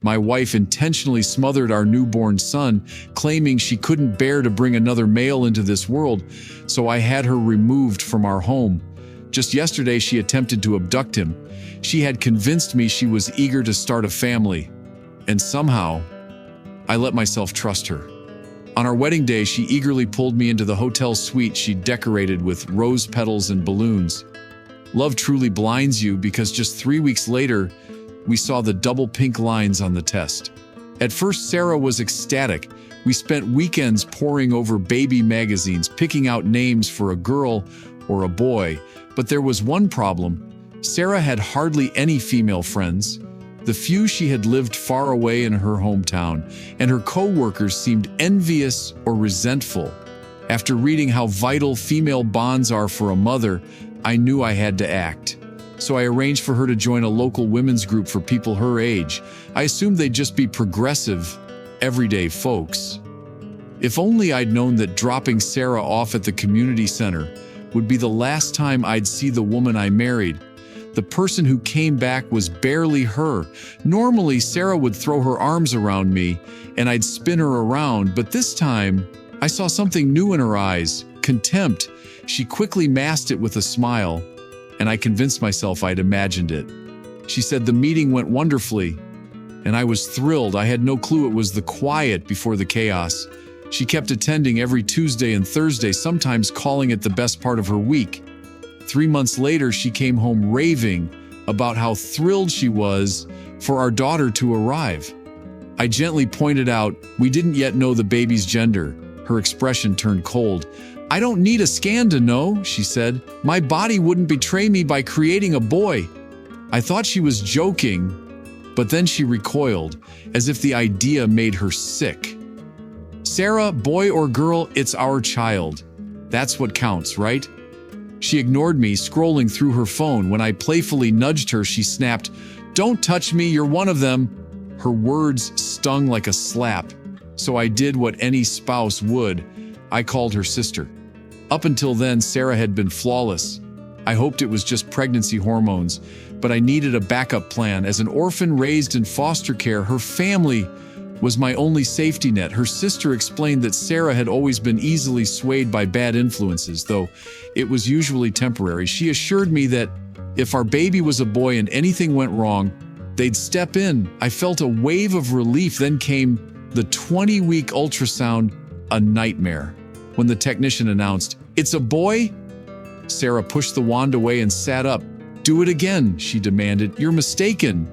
My wife intentionally smothered our newborn son, claiming she couldn't bear to bring another male into this world, so I had her removed from our home. Just yesterday, she attempted to abduct him. She had convinced me she was eager to start a family, and somehow, I let myself trust her. On our wedding day, she eagerly pulled me into the hotel suite she decorated with rose petals and balloons. Love truly blinds you, because just 3 weeks later, we saw the double pink lines on the test. At first, Sarah was ecstatic. We spent weekends poring over baby magazines, picking out names for a girl or a boy. But there was one problem. Sarah had hardly any female friends. The few she had lived far away in her hometown, and her co-workers seemed envious or resentful. After reading how vital female bonds are for a mother, I knew I had to act. So I arranged for her to join a local women's group for people her age. I assumed they'd just be progressive, everyday folks. If only I'd known that dropping Sarah off at the community center would be the last time I'd see the woman I married. The person who came back was barely her. Normally, Sarah would throw her arms around me and I'd spin her around, but this time, I saw something new in her eyes, contempt. She quickly masked it with a smile, and I convinced myself I'd imagined it. She said the meeting went wonderfully, and I was thrilled. I had no clue it was the quiet before the chaos. She kept attending every Tuesday and Thursday, sometimes calling it the best part of her week. 3 months later, she came home raving about how thrilled she was for our daughter to arrive. I gently pointed out we didn't yet know the baby's gender. Her expression turned cold. "I don't need a scan to know," she said. "My body wouldn't betray me by creating a boy." I thought she was joking, but then she recoiled, as if the idea made her sick. "Sarah, boy or girl, it's our child. That's what counts, right?" She ignored me, scrolling through her phone. When I playfully nudged her, she snapped, "Don't touch me, you're one of them." Her words stung like a slap, so I did what any spouse would. I called her sister. Up until then, Sarah had been flawless. I hoped it was just pregnancy hormones, but I needed a backup plan. As an orphan raised in foster care, her family was my only safety net. Her sister explained that Sarah had always been easily swayed by bad influences, though it was usually temporary. She assured me that if our baby was a boy and anything went wrong, they'd step in. I felt a wave of relief. Then came the 20-week ultrasound, a nightmare. When the technician announced, "It's a boy," Sarah pushed the wand away and sat up. "Do it again," she demanded. "You're mistaken."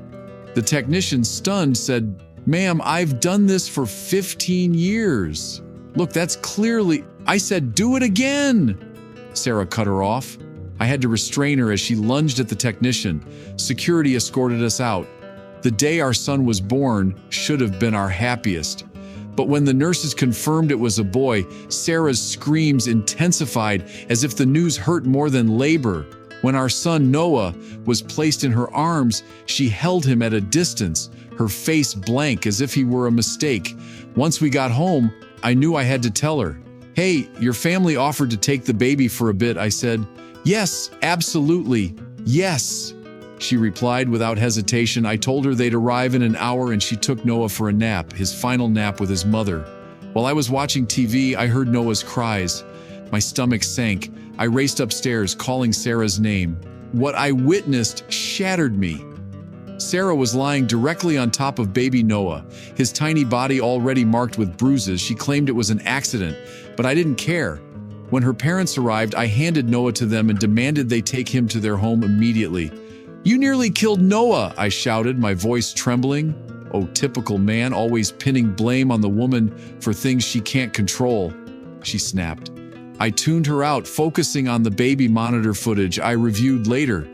The technician, stunned, said, "Ma'am, I've done this for 15 years. Look, that's clearly—" I said, "Do it again!" Sarah cut her off. I had to restrain her as she lunged at the technician. Security escorted us out. The day our son was born should have been our happiest. But when the nurses confirmed it was a boy, Sarah's screams intensified as if the news hurt more than labor. When our son Noah was placed in her arms, she held him at a distance, her face blank as if he were a mistake. Once we got home, I knew I had to tell her. "Hey, your family offered to take the baby for a bit," I said. "Yes, absolutely, yes," she replied without hesitation. I told her they'd arrive in an hour, and she took Noah for a nap, his final nap with his mother. While I was watching TV, I heard Noah's cries. My stomach sank. I raced upstairs, calling Sarah's name. What I witnessed shattered me. Sarah was lying directly on top of baby Noah, his tiny body already marked with bruises. She claimed it was an accident, but I didn't care. When her parents arrived, I handed Noah to them and demanded they take him to their home immediately. "You nearly killed Noah," I shouted, my voice trembling. Oh, typical man, always pinning blame on the woman for things she can't control, she snapped. I tuned her out, focusing on the baby monitor footage I reviewed later.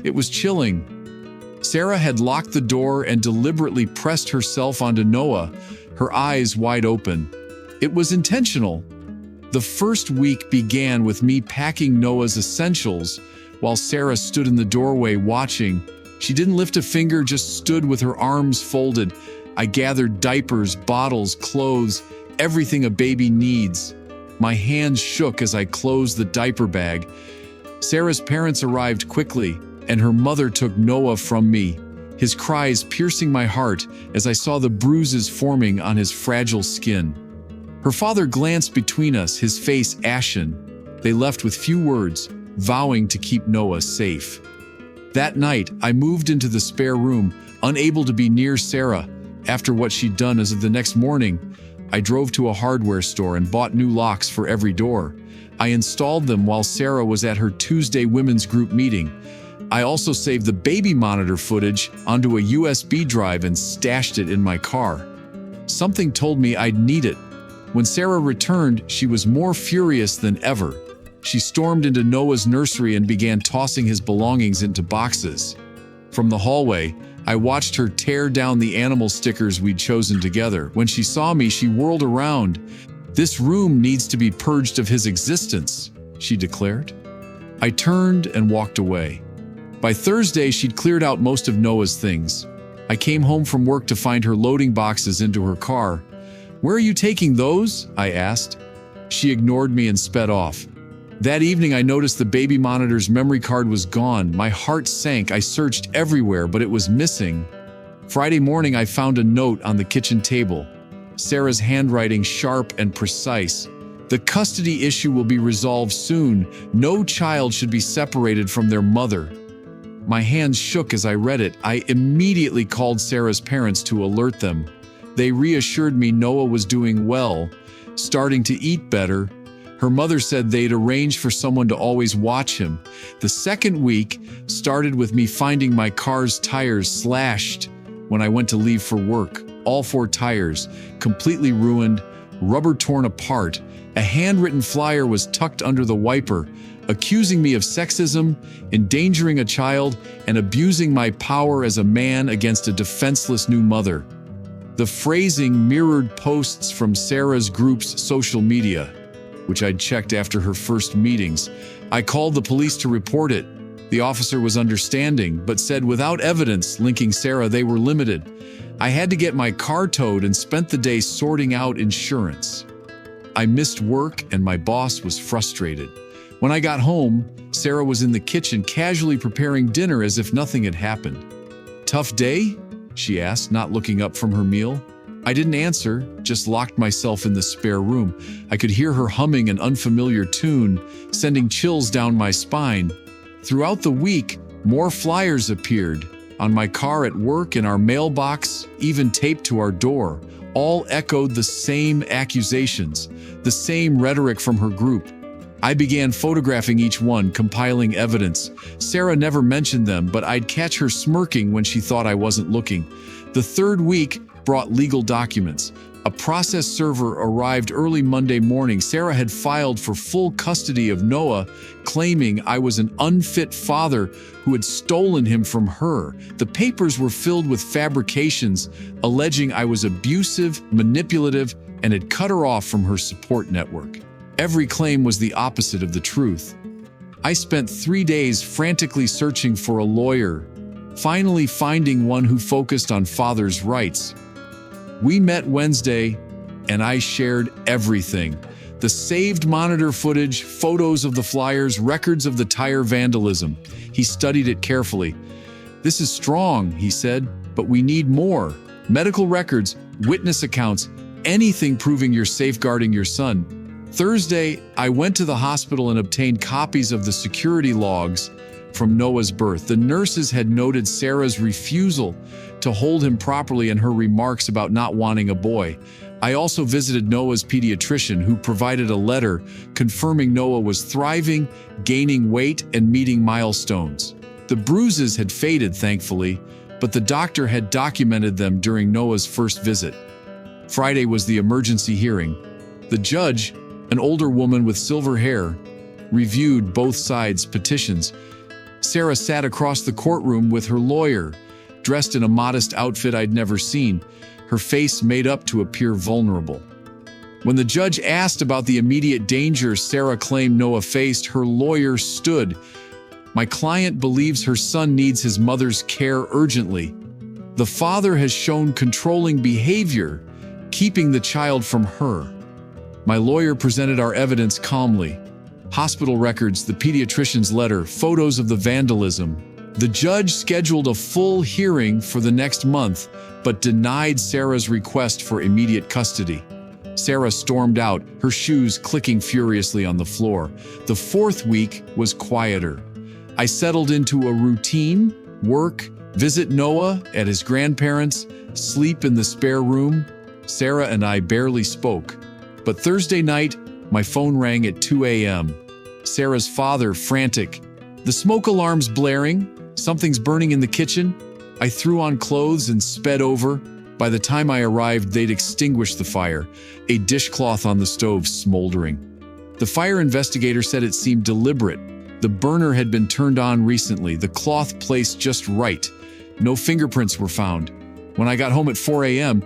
It was chilling. Sarah had locked the door and deliberately pressed herself onto Noah, her eyes wide open. It was intentional. The first week began with me packing Noah's essentials while Sarah stood in the doorway watching. She didn't lift a finger, just stood with her arms folded. I gathered diapers, bottles, clothes, everything a baby needs. My hands shook as I closed the diaper bag. Sarah's parents arrived quickly, and her mother took Noah from me. his cries piercing my heart as I saw the bruises forming on his fragile skin. Her father glanced between us, his face ashen. They left with few words, vowing to keep Noah safe. That night, I moved into the spare room, unable to be near Sarah. After what she'd done as of the next morning, I drove to a hardware store and bought new locks for every door. I installed them while Sarah was at her Tuesday women's group meeting. I also saved the baby monitor footage onto a USB drive and stashed it in my car. Something told me I'd need it. When Sarah returned, she was more furious than ever. She stormed into Noah's nursery and began tossing his belongings into boxes. From the hallway, I watched her tear down the animal stickers we'd chosen together. When she saw me, she whirled around. "This room needs to be purged of his existence," she declared. I turned and walked away. By Thursday, she'd cleared out most of Noah's things. I came home from work to find her loading boxes into her car. "Where are you taking those?" I asked. She ignored me and sped off. That evening, I noticed the baby monitor's memory card was gone. My heart sank. I searched everywhere, but it was missing. Friday morning, I found a note on the kitchen table. Sarah's handwriting sharp and precise. "The custody issue will be resolved soon. No child should be separated from their mother." My hands shook as I read it. I immediately called Sarah's parents to alert them. They reassured me Noah was doing well, starting to eat better. Her mother said they'd arranged for someone to always watch him. The second week started with me finding my car's tires slashed when I went to leave for work. All 4 tires, completely ruined, rubber torn apart. A handwritten flyer was tucked under the wiper, accusing me of sexism, endangering a child, and abusing my power as a man against a defenseless new mother. The phrasing mirrored posts from Sarah's group's social media, which I'd checked after her first meetings. I called the police to report it. The officer was understanding, but said without evidence linking Sarah, they were limited. I had to get my car towed and spent the day sorting out insurance. I missed work and my boss was frustrated. When I got home, Sarah was in the kitchen casually preparing dinner as if nothing had happened. "Tough day?" she asked, not looking up from her meal. I didn't answer, just locked myself in the spare room. I could hear her humming an unfamiliar tune, sending chills down my spine. Throughout the week, more flyers appeared. On my car, at work, in our mailbox, even taped to our door. All echoed the same accusations, the same rhetoric from her group. I began photographing each one, compiling evidence. Sarah never mentioned them, but I'd catch her smirking when she thought I wasn't looking. The third week brought legal documents. A process server arrived early Monday morning. Sarah had filed for full custody of Noah, claiming I was an unfit father who had stolen him from her. The papers were filled with fabrications, alleging I was abusive, manipulative, and had cut her off from her support network. Every claim was the opposite of the truth. I spent 3 days frantically searching for a lawyer, finally finding one who focused on fathers' rights. We met Wednesday, and I shared everything. The saved monitor footage, photos of the flyers, records of the tire vandalism. He studied it carefully. "This is strong," he said, "but we need more. Medical records, witness accounts, anything proving you're safeguarding your son." Thursday, I went to the hospital and obtained copies of the security logs from Noah's birth. The nurses had noted Sarah's refusal to hold him properly and her remarks about not wanting a boy. I also visited Noah's pediatrician, who provided a letter confirming Noah was thriving, gaining weight, and meeting milestones. The bruises had faded, thankfully, but the doctor had documented them during Noah's first visit. Friday was the emergency hearing. The judge, an older woman with silver hair, reviewed both sides' petitions. Sarah sat across the courtroom with her lawyer, dressed in a modest outfit I'd never seen, her face made up to appear vulnerable. When the judge asked about the immediate danger Sarah claimed Noah faced, her lawyer stood. "My client believes her son needs his mother's care urgently. The father has shown controlling behavior, keeping the child from her." My lawyer presented our evidence calmly. Hospital records, the pediatrician's letter, photos of the vandalism. The judge scheduled a full hearing for the next month, but denied Sarah's request for immediate custody. Sarah stormed out, her shoes clicking furiously on the floor. The fourth week was quieter. I settled into a routine: work, visit Noah at his grandparents', sleep in the spare room. Sarah and I barely spoke. But Thursday night, my phone rang at 2 a.m. Sarah's father, frantic. The smoke alarm's blaring. Something's burning in the kitchen. I threw on clothes and sped over. By the time I arrived, they'd extinguished the fire, a dishcloth on the stove smoldering. The fire investigator said it seemed deliberate. The burner had been turned on recently, the cloth placed just right. No fingerprints were found. When I got home at 4 a.m.,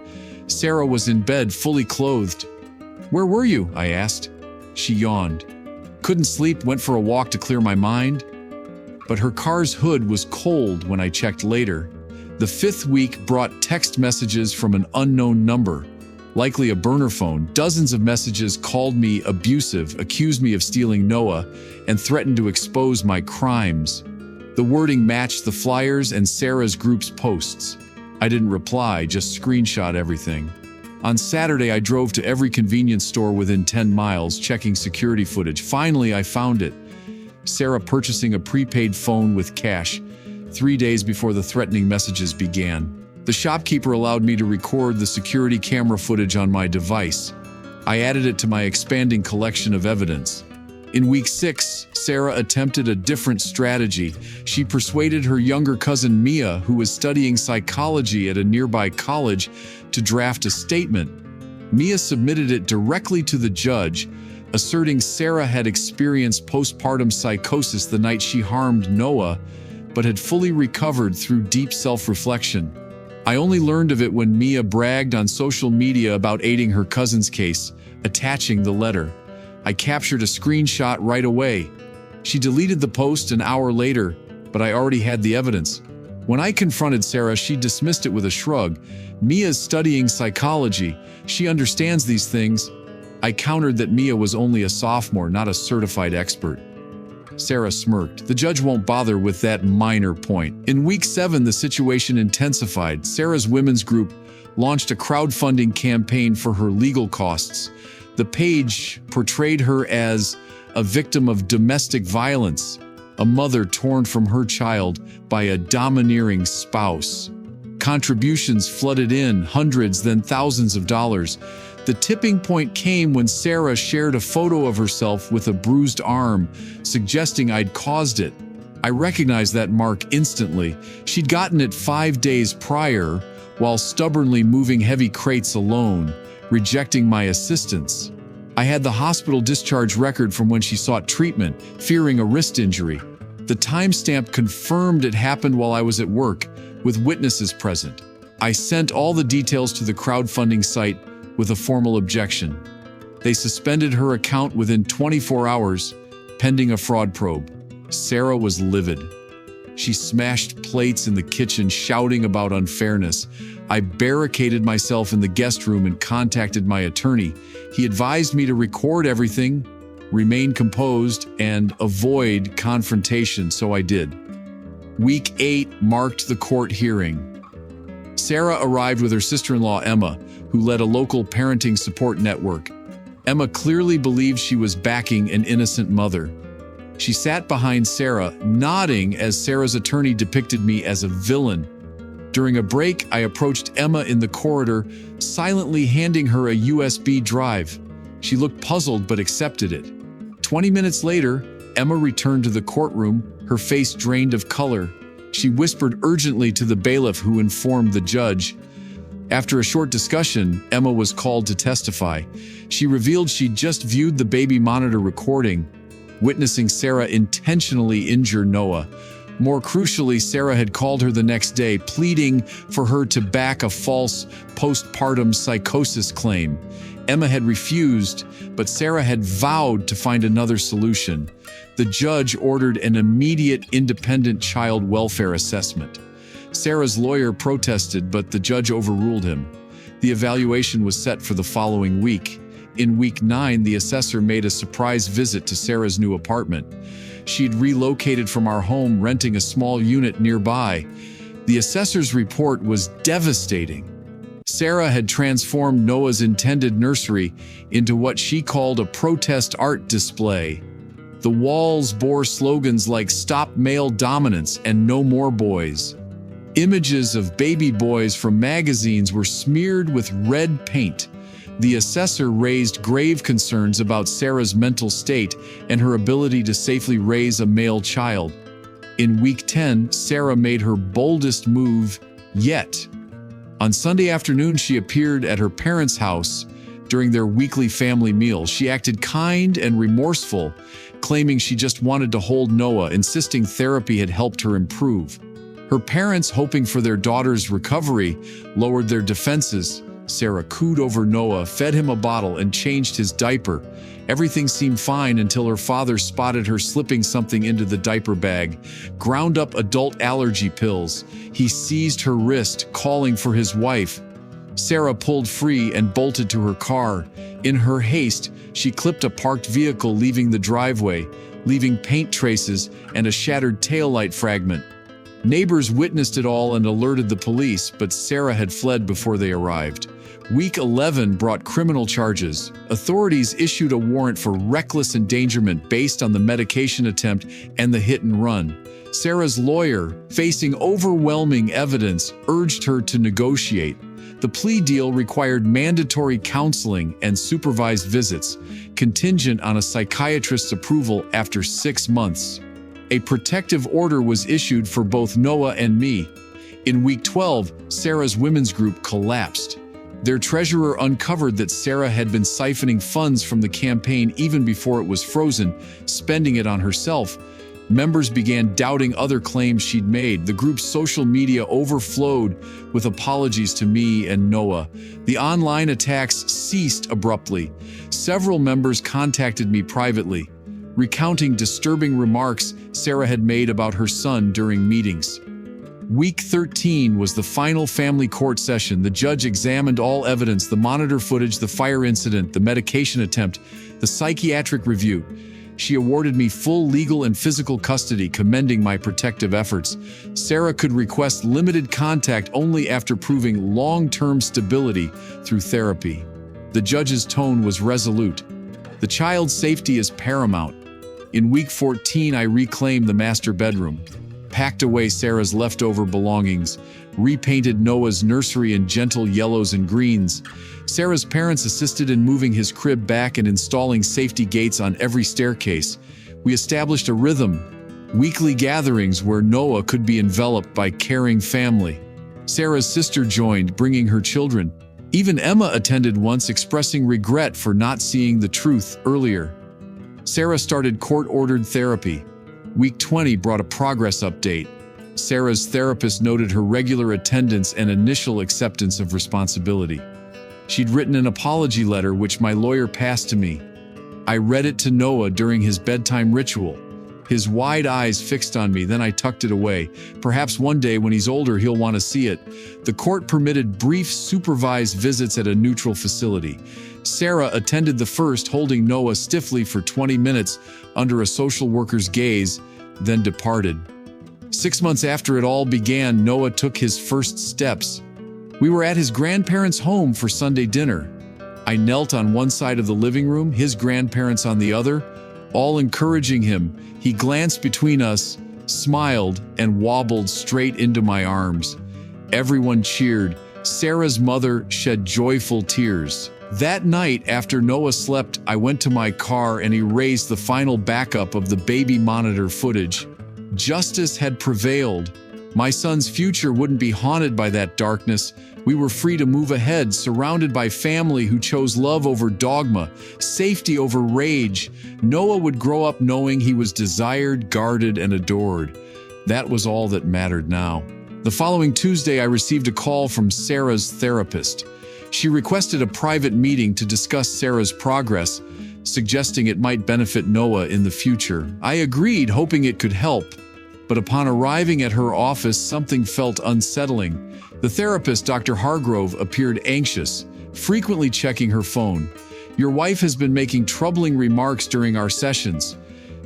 Sarah was in bed, fully clothed. "Where were you?" I asked. She yawned. "Couldn't sleep, went for a walk to clear my mind." But her car's hood was cold when I checked later. The fifth week brought text messages from an unknown number, likely a burner phone. Dozens of messages called me abusive, accused me of stealing Noah, and threatened to expose my crimes. The wording matched the flyers and Sarah's group's posts. I didn't reply, just screenshot everything. On Saturday, I drove to every convenience store within 10 miles, checking security footage. Finally, I found it. Sarah purchasing a prepaid phone with cash, 3 days before the threatening messages began. The shopkeeper allowed me to record the security camera footage on my device. I added it to my expanding collection of evidence. In week 6, Sarah attempted a different strategy. She persuaded her younger cousin Mia, who was studying psychology at a nearby college, to draft a statement. Mia submitted it directly to the judge, asserting Sarah had experienced postpartum psychosis the night she harmed Noah, but had fully recovered through deep self-reflection. I only learned of it when Mia bragged on social media about aiding her cousin's case, attaching the letter. I captured a screenshot right away. She deleted the post an hour later, but I already had the evidence. When I confronted Sarah, she dismissed it with a shrug. "Mia's studying psychology. She understands these things." I countered that Mia was only a sophomore, not a certified expert. Sarah smirked. "The judge won't bother with that minor point." In week 7, the situation intensified. Sarah's women's group launched a crowdfunding campaign for her legal costs. The page portrayed her as a victim of domestic violence, a mother torn from her child by a domineering spouse. Contributions flooded in, hundreds, then thousands of dollars. The tipping point came when Sarah shared a photo of herself with a bruised arm, suggesting I'd caused it. I recognized that mark instantly. She'd gotten it 5 days prior, while stubbornly moving heavy crates alone, rejecting my assistance. I had the hospital discharge record from when she sought treatment, fearing a wrist injury. The timestamp confirmed it happened while I was at work, with witnesses present. I sent all the details to the crowdfunding site with a formal objection. They suspended her account within 24 hours, pending a fraud probe. Sarah was livid. She smashed plates in the kitchen, shouting about unfairness. I barricaded myself in the guest room and contacted my attorney. He advised me to record everything, remain composed, and avoid confrontation, so I did. Week 8 marked the court hearing. Sarah arrived with her sister-in-law, Emma, who led a local parenting support network. Emma clearly believed she was backing an innocent mother. She sat behind Sarah, nodding as Sarah's attorney depicted me as a villain. During a break, I approached Emma in the corridor, silently handing her a USB drive. She looked puzzled but accepted it. 20 minutes later, Emma returned to the courtroom, her face drained of color. She whispered urgently to the bailiff, who informed the judge. After a short discussion, Emma was called to testify. She revealed she'd just viewed the baby monitor recording, witnessing Sarah intentionally injure Noah. More crucially, Sarah had called her the next day, pleading for her to back a false postpartum psychosis claim. Emma had refused, but Sarah had vowed to find another solution. The judge ordered an immediate independent child welfare assessment. Sarah's lawyer protested, but the judge overruled him. The evaluation was set for the following week. In week 9, the assessor made a surprise visit to Sarah's new apartment. She'd relocated from our home, renting a small unit nearby. The assessor's report was devastating. Sarah had transformed Noah's intended nursery into what she called a protest art display. The walls bore slogans like "Stop Male Dominance" and "No More Boys." Images of baby boys from magazines were smeared with red paint. The assessor raised grave concerns about Sarah's mental state and her ability to safely raise a male child. In week 10, Sarah made her boldest move yet. On Sunday afternoon, she appeared at her parents' house during their weekly family meal. She acted kind and remorseful, claiming she just wanted to hold Noah, insisting therapy had helped her improve. Her parents, hoping for their daughter's recovery, lowered their defenses. Sarah cooed over Noah, fed him a bottle, and changed his diaper. Everything seemed fine until her father spotted her slipping something into the diaper bag: ground up adult allergy pills. He seized her wrist, calling for his wife. Sarah pulled free and bolted to her car. In her haste, she clipped a parked vehicle, leaving the driveway, leaving paint traces and a shattered taillight fragment. Neighbors witnessed it all and alerted the police, but Sarah had fled before they arrived. Week 11 brought criminal charges. Authorities issued a warrant for reckless endangerment based on the medication attempt and the hit and run. Sarah's lawyer, facing overwhelming evidence, urged her to negotiate. The plea deal required mandatory counseling and supervised visits, contingent on a psychiatrist's approval after 6 months. A protective order was issued for both Noah and me. In week 12, Sarah's women's group collapsed. Their treasurer uncovered that Sarah had been siphoning funds from the campaign even before it was frozen, spending it on herself. Members began doubting other claims she'd made. The group's social media overflowed with apologies to me and Noah. The online attacks ceased abruptly. Several members contacted me privately, recounting disturbing remarks Sarah had made about her son during meetings. Week 13 was the final family court session. The judge examined all evidence: the monitor footage, the fire incident, the medication attempt, the psychiatric review. She awarded me full legal and physical custody, commending my protective efforts. Sarah could request limited contact only after proving long-term stability through therapy. The judge's tone was resolute. The child's safety is paramount. In week 14, I reclaimed the master bedroom, packed away Sarah's leftover belongings, repainted Noah's nursery in gentle yellows and greens. Sarah's parents assisted in moving his crib back and installing safety gates on every staircase. We established a rhythm: weekly gatherings where Noah could be enveloped by caring family. Sarah's sister joined, bringing her children. Even Emma attended once, expressing regret for not seeing the truth earlier. Sarah started court-ordered therapy. Week 20 brought a progress update. Sarah's therapist noted her regular attendance and initial acceptance of responsibility. She'd written an apology letter, which my lawyer passed to me. I read it to Noah during his bedtime ritual. His wide eyes fixed on me, then I tucked it away. Perhaps one day when he's older, he'll want to see it. The court permitted brief supervised visits at a neutral facility. Sarah attended the first, holding Noah stiffly for 20 minutes under a social worker's gaze, then departed. 6 months after it all began, Noah took his first steps. We were at his grandparents' home for Sunday dinner. I knelt on one side of the living room, his grandparents on the other, all encouraging him. He glanced between us, smiled, and wobbled straight into my arms. Everyone cheered. Sarah's mother shed joyful tears. That night, after Noah slept, I went to my car and erased the final backup of the baby monitor footage. Justice had prevailed. My son's future wouldn't be haunted by that darkness. We were free to move ahead, surrounded by family who chose love over dogma, safety over rage. Noah would grow up knowing he was desired, guarded, and adored. That was all that mattered now. The following Tuesday, I received a call from Sarah's therapist. She requested a private meeting to discuss Sarah's progress, suggesting it might benefit Noah in the future. I agreed, hoping it could help. But upon arriving at her office, something felt unsettling. The therapist, Dr. Hargrove, appeared anxious, frequently checking her phone. Your wife has been making troubling remarks during our sessions.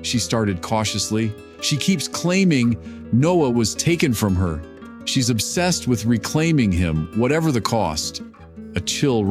She started cautiously. She keeps claiming Noah was taken from her. She's obsessed with reclaiming him, whatever the cost. A chill ran